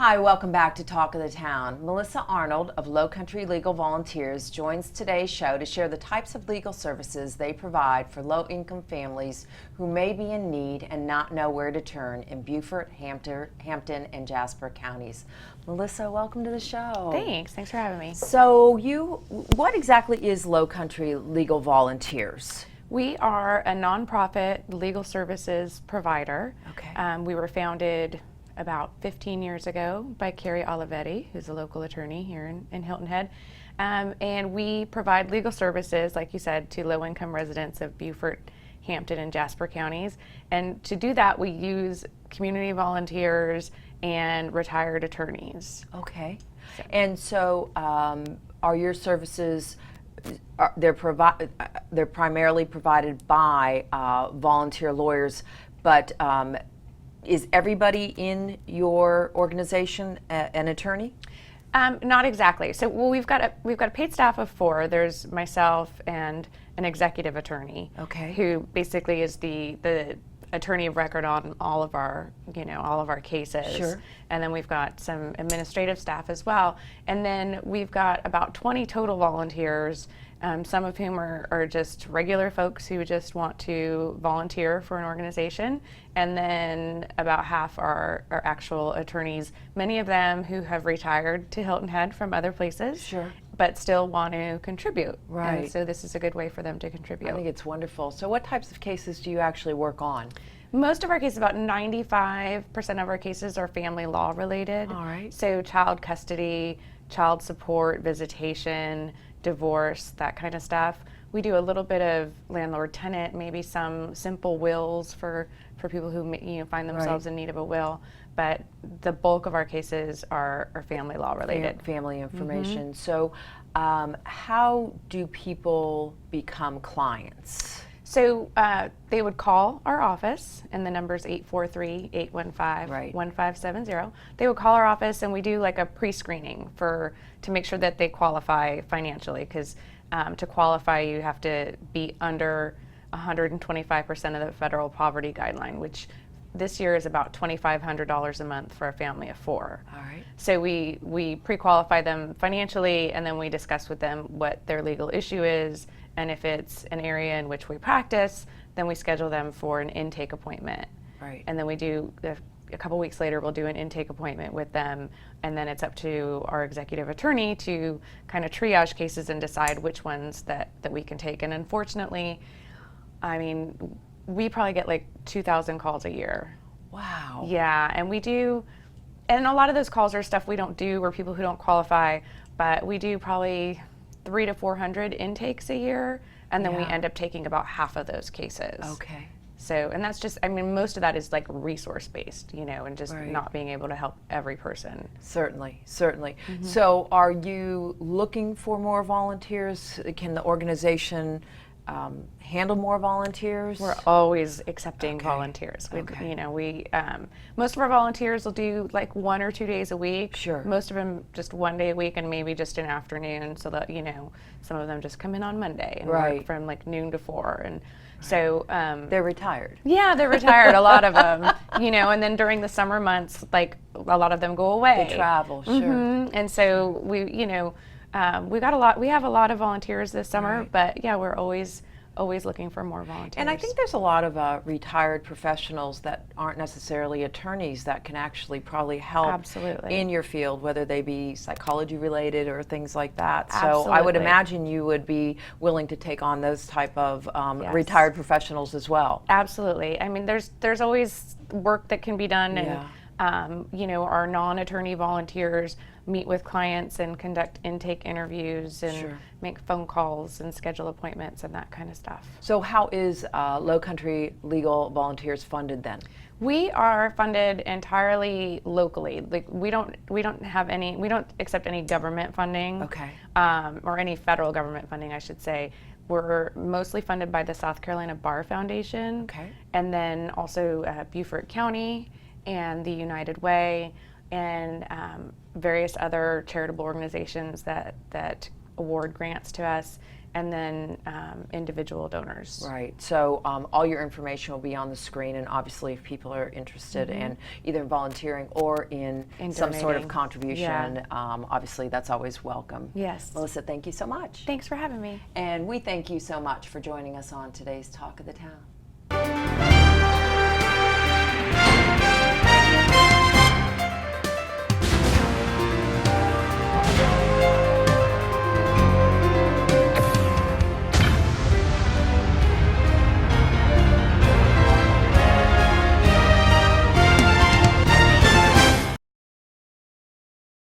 Hi, welcome back to Talk of the Town. Melissa Arnold of Low Country Legal Volunteers joins today's show to share the types of legal services they provide for low-income families who may be in need and not know where to turn in Beaufort, Hampton, and Jasper counties. Melissa, welcome to the show. Thanks for having me. So what exactly is Low Country Legal Volunteers? We are a nonprofit legal services provider. Okay. We were founded about 15 years ago by Carrie Olivetti, who's a local attorney here in Hilton Head. And we provide legal services, like you said, to low-income residents of Beaufort, Hampton, and Jasper counties. And to do that, we use community volunteers and retired attorneys. Okay. And so are your services, they're primarily provided by volunteer lawyers, but is everybody in your organization an attorney? Not exactly. So, we've got a paid staff of 4. There's myself and an executive attorney, okay, who basically is the attorney of record on all of our cases. Sure. And then we've got some administrative staff as well. And then we've got about 20 total volunteers, some of whom are just regular folks who just want to volunteer for an organization. And then about half are actual attorneys, many of them who have retired to Hilton Head from other places. Sure. But still want to contribute. Right. And so this is a good way for them to contribute. I think it's wonderful. So what types of cases do you actually work on? Most of our cases, about 95% of our cases, are family law related. All right. So child custody, child support, visitation, divorce, that kind of stuff. We do a little bit of landlord-tenant, maybe some simple wills for people who find themselves in need of a will. But the bulk of our cases are family law related. Family information. Mm-hmm. So how do people become clients? So they would call our office, and the number's 843-815-1570. They would call our office, and we do like a pre-screening to make sure that they qualify financially, because to qualify you have to be under 125% of the federal poverty guideline, which this year is about $2,500 a month for a family of 4. All right. So we pre-qualify them financially, and then we discuss with them what their legal issue is, and if it's an area in which we practice, then we schedule them for an intake appointment. Right. And then we do, a couple weeks later, we'll do an intake appointment with them, and then it's up to our executive attorney to kind of triage cases and decide which ones that we can take. And unfortunately, I mean, we probably get like 2,000 calls a year. Wow. Yeah, and and a lot of those calls are stuff we don't do, or people who don't qualify, but we do probably 300 to 400 intakes a year, and then we end up taking about half of those cases. Okay. So, and that's just, I mean, most of that is like resource-based, and just not being able to help every person. Certainly, certainly. Mm-hmm. So are you looking for more volunteers? Can the organization handle more volunteers? We're always accepting volunteers. Most of our volunteers will do like 1 or 2 days a week. Sure. Most of them just 1 day a week, and maybe just an afternoon, so that some of them just come in on Monday and work from like noon to 4, and so they're retired. Yeah, they're retired. A lot of them, and then during the summer months, like a lot of them go away. They travel, sure. Mm-hmm. And so we have a lot of volunteers this summer, but yeah, we're always looking for more volunteers. And I think there's a lot of retired professionals that aren't necessarily attorneys that can actually probably help in your field, whether they be psychology related or things like that. Absolutely. So I would imagine you would be willing to take on those type of retired professionals as well. Absolutely. I mean, there's always work that can be done, and our non-attorney volunteers meet with clients and conduct intake interviews and make phone calls and schedule appointments and that kind of stuff. So how is Low Country Legal Volunteers funded then? We are funded entirely locally. Like we don't accept any government funding. Okay. Or any federal government funding, I should say. We're mostly funded by the South Carolina Bar Foundation. Okay. And then also Beaufort County and the United Way, and various other charitable organizations that award grants to us. and then individual donors. Right. So all your information will be on the screen, and obviously if people are interested in either volunteering or in some sort of donating. contribution, obviously that's always welcome. Yes. Melissa, thank you so much. Thanks for having me. And we thank you so much for joining us on today's Talk of the Town.